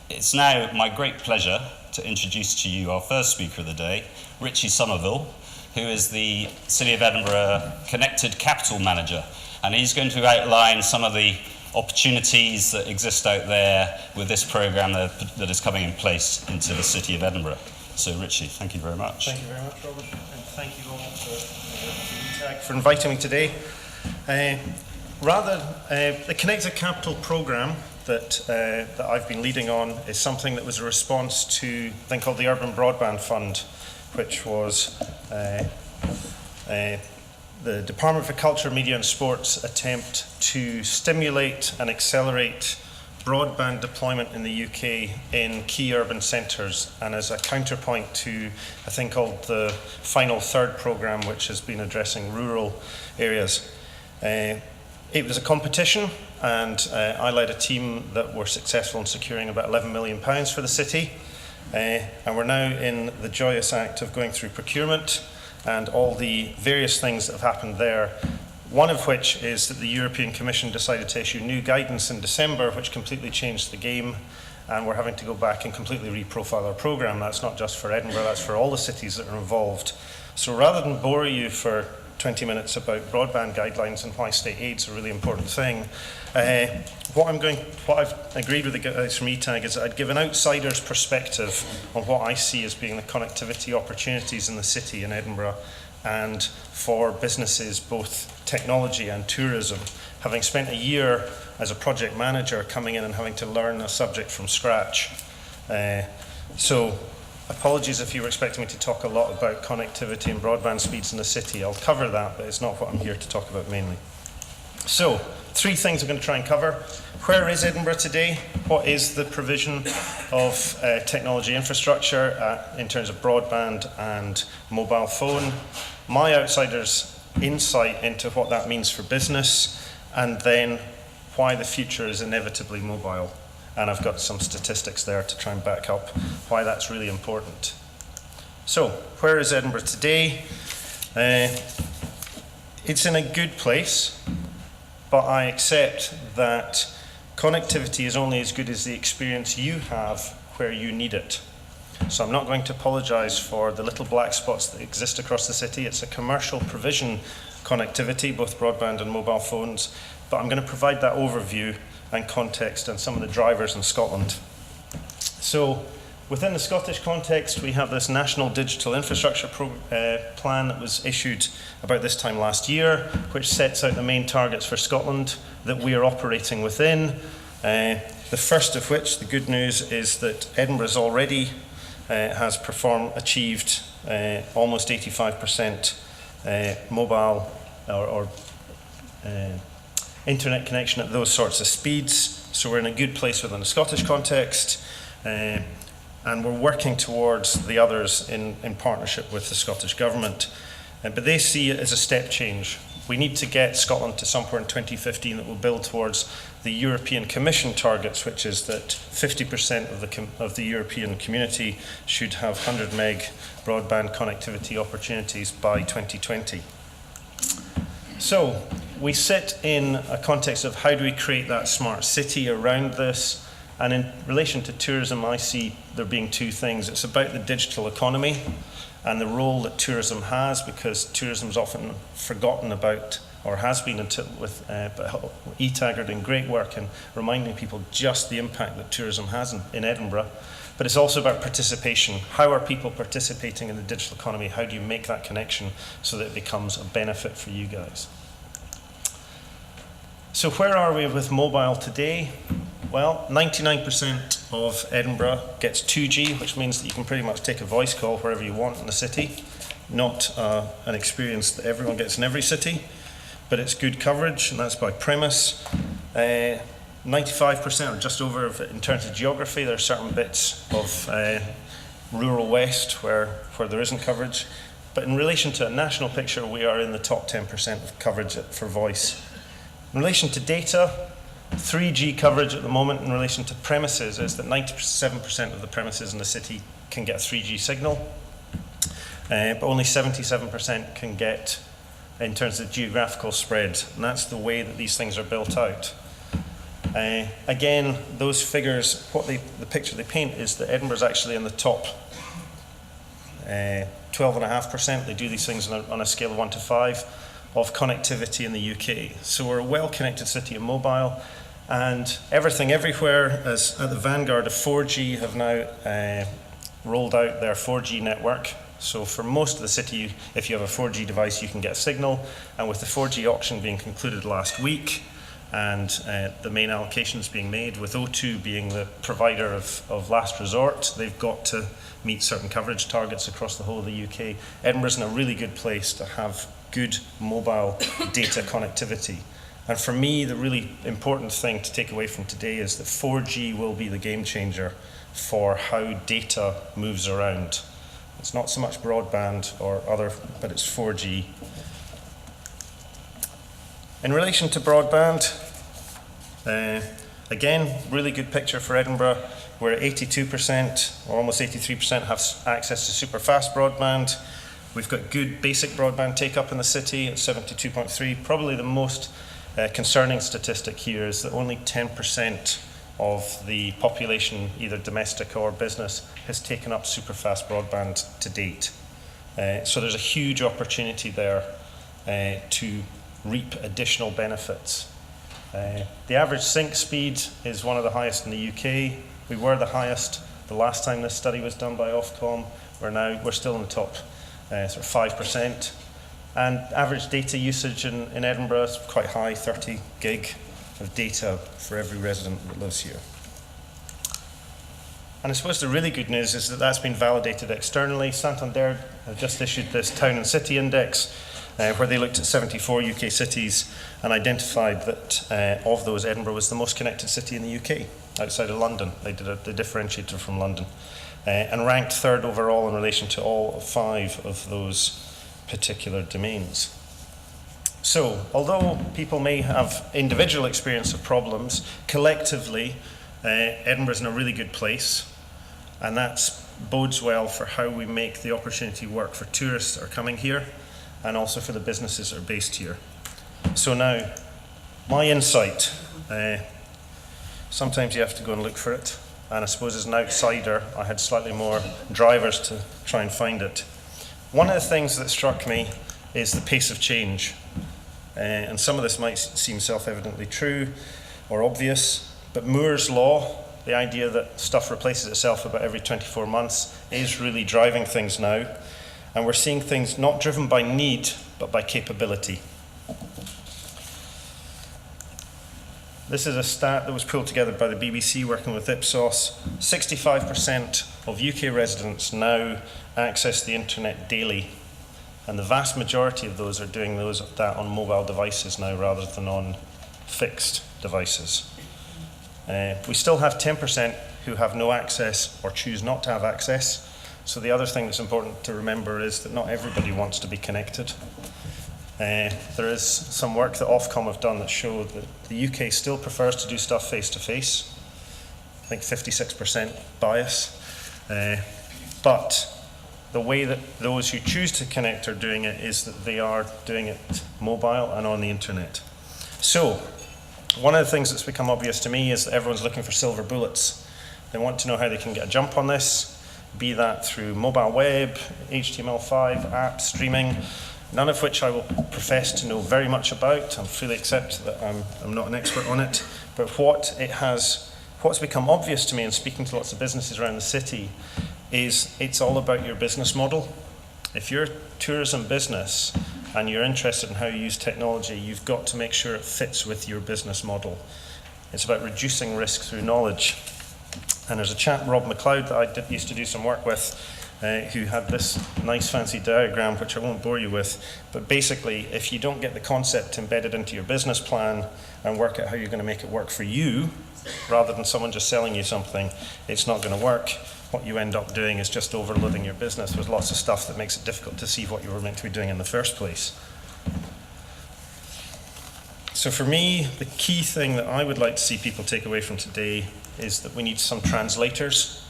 It's now my great pleasure to introduce to you our first speaker of the day, Ritchie Sommerville, who is the City of Edinburgh Connected Capital Manager. And he's going to outline some of the opportunities that exist out there with this programme that is coming in place into the City of Edinburgh. So Ritchie, thank you very much. Thank you very much, Robert, and thank you all for inviting me today. The Connected Capital programme that I've been leading on is something that was a response to a thing called the Urban Broadband Fund, which was the Department for Culture, Media and Sports attempt to stimulate and accelerate broadband deployment in the UK in key urban centres, and as a counterpoint to a thing called the Final Third programme, which has been addressing rural areas. It was a competition, and I led a team that were successful in securing about £11 million for the city, and we're now in the joyous act of going through procurement and all the various things that have happened there. One of which is that the European Commission decided to issue new guidance in December, which completely changed the game, and we're having to go back and completely reprofile our programme. That's not just for Edinburgh, that's for all the cities that are involved. So rather than bore you for 20 minutes about broadband guidelines and why state aid's a really important thing, what I've agreed with the guys from ETAG is that I'd give an outsider's perspective on what I see as being the connectivity opportunities in the city in Edinburgh and for businesses, both technology and tourism, having spent a year as a project manager coming in and having to learn a subject from scratch. So apologies if you were expecting me to talk a lot about connectivity and broadband speeds in the city. I'll cover that, but it's not what I'm here to talk about mainly. So, three things I'm going to try and cover. Where is Edinburgh today? What is the provision of technology infrastructure in terms of broadband and mobile phone? My outsider's insight into what that means for business, and then why the future is inevitably mobile. And I've got some statistics there to try and back up why that's really important. So, where is Edinburgh today? It's in a good place, but I accept that connectivity is only as good as the experience you have where you need it. So I'm not going to apologise for the little black spots that exist across the city. It's a commercial provision connectivity, both broadband and mobile phones, but I'm going to provide that overview and context and some of the drivers in Scotland. So within the Scottish context, we have this National Digital Infrastructure Plan that was issued about this time last year, which sets out the main targets for Scotland that we are operating within. The first of which, the good news, is that Edinburgh's already has achieved almost 85% mobile or internet connection at those sorts of speeds. So we're in a good place within the Scottish context, and we're working towards the others in partnership with the Scottish Government. But they see it as a step change. We need to get Scotland to somewhere in 2015 that will build towards the European Commission targets, which is that 50% of the European community should have 100 meg broadband connectivity opportunities by 2020. So we sit in a context of how do we create that smart city around this, and in relation to tourism I see there being two things. It's about the digital economy and the role that tourism has, because tourism is often forgotten about, or has been until but ETAG are doing great work in reminding people just the impact that tourism has in Edinburgh. But it's also about participation. How are people participating in the digital economy? How do you make that connection so that it becomes a benefit for you guys? So where are we with mobile today? Well, 99% of Edinburgh gets 2G, which means that you can pretty much take a voice call wherever you want in the city. Not an experience that everyone gets in every city, but it's good coverage, and that's by premise. 95% or just over in terms of geography. There are certain bits of rural west where there isn't coverage. But in relation to a national picture, we are in the top 10% of coverage for voice. In relation to data, 3G coverage at the moment in relation to premises is that 97% of the premises in the city can get a 3G signal, but only 77% can get in terms of geographical spread, and that's the way that these things are built out. Again, those figures, the picture they paint is that Edinburgh's actually in the top 12.5%. They do these things on a scale of 1 to 5 of connectivity in the UK. So we're a well-connected city in mobile, and everything everywhere, as at the vanguard of 4G, have now rolled out their 4G network. So for most of the city, if you have a 4G device, you can get a signal. And with the 4G auction being concluded last week, and the main allocations being made, with O2 being the provider of last resort, they've got to meet certain coverage targets across the whole of the UK. Edinburgh's in a really good place to have good mobile data connectivity. And for me, the really important thing to take away from today is that 4G will be the game changer for how data moves around. It's not so much broadband or other, but it's 4G. In relation to broadband, again, really good picture for Edinburgh, where 82% or almost 83% have access to super fast broadband. We've got good basic broadband take-up in the city at 72.3. Probably the most concerning statistic here is that only 10% of the population, either domestic or business, has taken up super fast broadband to date. So there's a huge opportunity there to reap additional benefits. The average sync speed is one of the highest in the UK. We were the highest the last time this study was done by Ofcom. We're still in the top sort of 5%. And average data usage in Edinburgh is quite high, 30 gig of data for every resident that lives here. And I suppose the really good news is that that's been validated externally. Santander have just issued this Town and City Index, where they looked at 74 UK cities and identified that of those, Edinburgh was the most connected city in the UK, outside of London. They did the differentiator from London, and ranked third overall in relation to all 5 of those particular domains. So, although people may have individual experience of problems, collectively, Edinburgh's in a really good place, and that bodes well for how we make the opportunity work for tourists that are coming here, and also for the businesses that are based here. So now, my insight, sometimes you have to go and look for it, and I suppose as an outsider, I had slightly more drivers to try and find it. One of the things that struck me is the pace of change. And some of this might seem self-evidently true or obvious, but Moore's law, the idea that stuff replaces itself about every 24 months, is really driving things now. And we're seeing things not driven by need, but by capability. This is a stat that was pulled together by the BBC working with Ipsos. 65% of UK residents now access the internet daily. And the vast majority of those are doing that on mobile devices now rather than on fixed devices. We still have 10% who have no access or choose not to have access. So the other thing that's important to remember is that not everybody wants to be connected. There is some work that Ofcom have done that show that the UK still prefers to do stuff face-to-face. I think 56% bias. But the way that those who choose to connect are doing it is that they are doing it mobile and on the internet. So, one of the things that's become obvious to me is that everyone's looking for silver bullets. They want to know how they can get a jump on this, be that through mobile web, HTML5, apps, streaming, none of which I will profess to know very much about. I fully accept that I'm not an expert on it. But what's become obvious to me in speaking to lots of businesses around the city is it's all about your business model. If you're a tourism business and you're interested in how you use technology, you've got to make sure it fits with your business model. It's about reducing risk through knowledge. And there's a chap, Rob McLeod, that I used to do some work with, who had this nice fancy diagram, which I won't bore you with. But basically, if you don't get the concept embedded into your business plan and work out how you're going to make it work for you, rather than someone just selling you something, it's not going to work. What you end up doing is just overloading your business with lots of stuff that makes it difficult to see what you were meant to be doing in the first place. So for me, the key thing that I would like to see people take away from today is that we need some translators.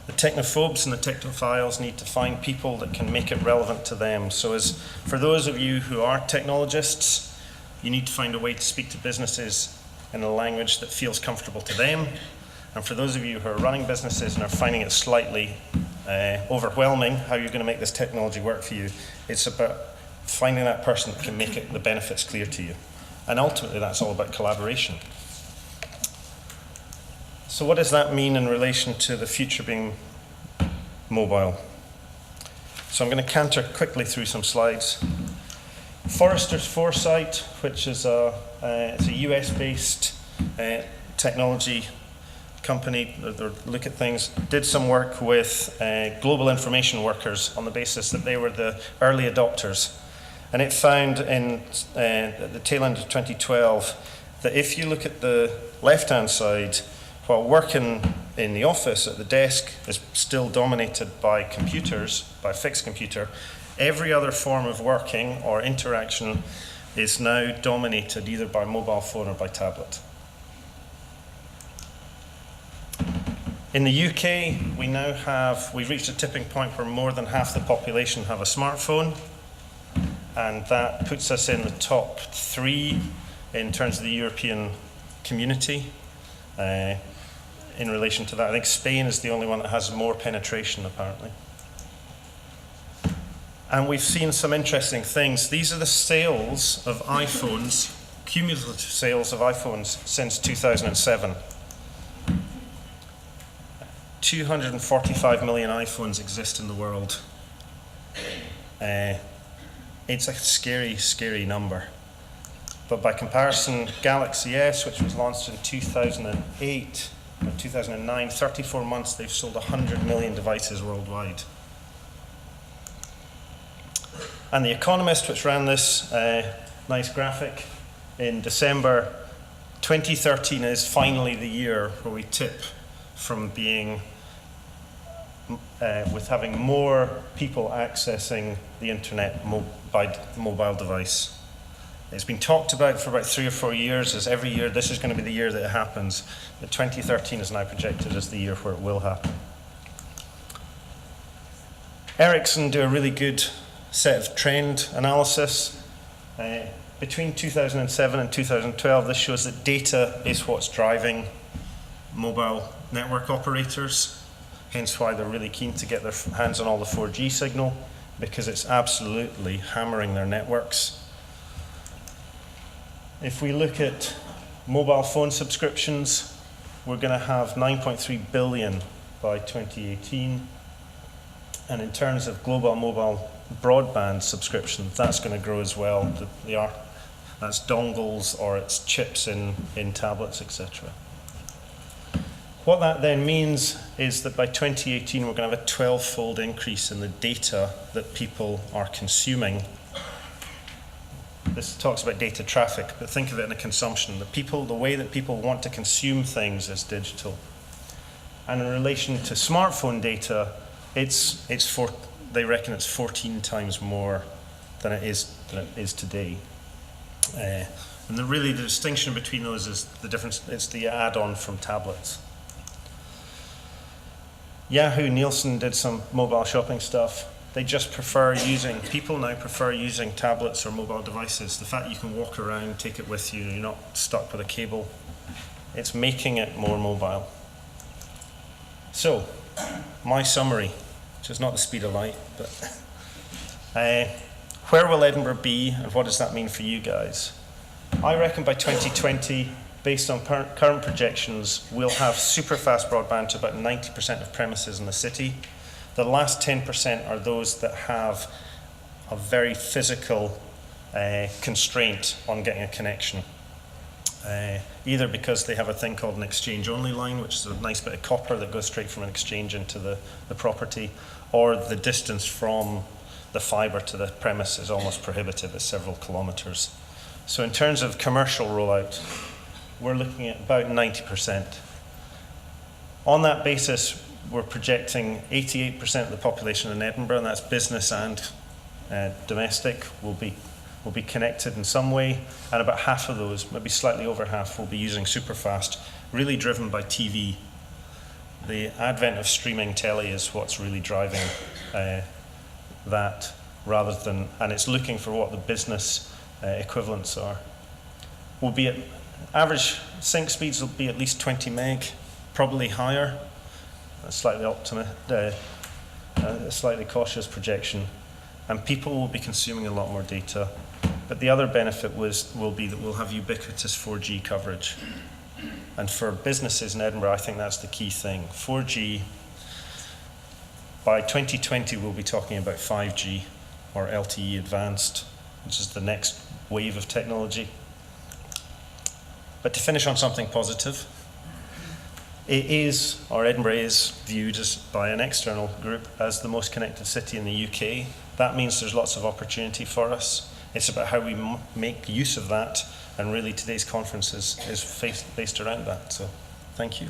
The technophobes and the technophiles need to find people that can make it relevant to them. So for those of you who are technologists, you need to find a way to speak to businesses in a language that feels comfortable to them. And for those of you who are running businesses and are finding it slightly overwhelming how you're going to make this technology work for you, it's about finding that person that can make the benefits clear to you. And ultimately, that's all about collaboration. So what does that mean in relation to the future being mobile? So I'm going to canter quickly through some slides. Forrester's Foresight, which is it's a US-based technology company that look at things, did some work with global information workers on the basis that they were the early adopters. And it found at the tail end of 2012 that if you look at the left-hand side, while working in the office at the desk is still dominated by computers, by fixed computer, every other form of working or interaction is now dominated either by mobile phone or by tablet. In the UK, we've reached a tipping point where more than half the population have a smartphone, and that puts us in the top 3 in terms of the European community. In relation to that, I think Spain is the only one that has more penetration, apparently. And we've seen some interesting things. These are the sales of iPhones, cumulative sales of iPhones since 2007. 245 million iPhones exist in the world. It's a scary, scary number. But by comparison, Galaxy S, which was launched in 2008, or 2009, 34 months, they've sold 100 million devices worldwide. And The Economist, which ran this nice graphic in December, 2013 is finally the year where we tip from being, with having more people accessing the internet by mobile device. It's been talked about for about 3 or 4 years, as every year this is going to be the year that it happens. But 2013 is now projected as the year where it will happen. Ericsson do a really good set of trend analysis. Between 2007 and 2012, this shows that data is what's driving mobile network operators, hence why they're really keen to get their hands on all the 4G signal, because it's absolutely hammering their networks. If we look at mobile phone subscriptions, we're going to have 9.3 billion by 2018. And in terms of global mobile broadband subscriptions, that's going to grow as well. That's dongles or it's chips in tablets, etc. What that then means is that by 2018, we're going to have a 12-fold increase in the data that people are consuming. This talks about data traffic, but think of it in a consumption. The way that people want to consume things is digital. And in relation to smartphone data, they reckon it's 14 times more than it is today. And the distinction between those is the difference. It's the add-on from tablets. Yahoo Nielsen did some mobile shopping stuff. People now prefer using tablets or mobile devices. The fact that you can walk around, take it with you, you're not stuck with a cable, it's making it more mobile. So, my summary, which is not the speed of light, but where will Edinburgh be and what does that mean for you guys? I reckon by 2020, based on current projections, we'll have super fast broadband to about 90% of premises in the city. The last 10% are those that have a very physical constraint on getting a connection. Either because they have a thing called an exchange-only line, which is a nice bit of copper that goes straight from an exchange into the property, or the distance from the fibre to the premise is almost prohibitive, it's several kilometres. So in terms of commercial rollout, we're looking at about 90%. On that basis, we're projecting 88% of the population in Edinburgh, and that's business and domestic, will be connected in some way, and about half of those, maybe slightly over half, will be using superfast, really driven by TV. The advent of streaming telly is what's really driving that, and it's looking for what the business equivalents are. We'll be at Average sync speeds will be at least 20 meg, probably higher. A slightly cautious projection. And people will be consuming a lot more data. But the other benefit will be that we'll have ubiquitous 4G coverage. And for businesses in Edinburgh, I think that's the key thing. 4G, by 2020, we'll be talking about 5G or LTE advanced, which is the next wave of technology. But to finish on something positive, Edinburgh is viewed by an external group as the most connected city in the UK. That means there's lots of opportunity for us. It's about how we make use of that, and really today's conference is based around that. So, thank you.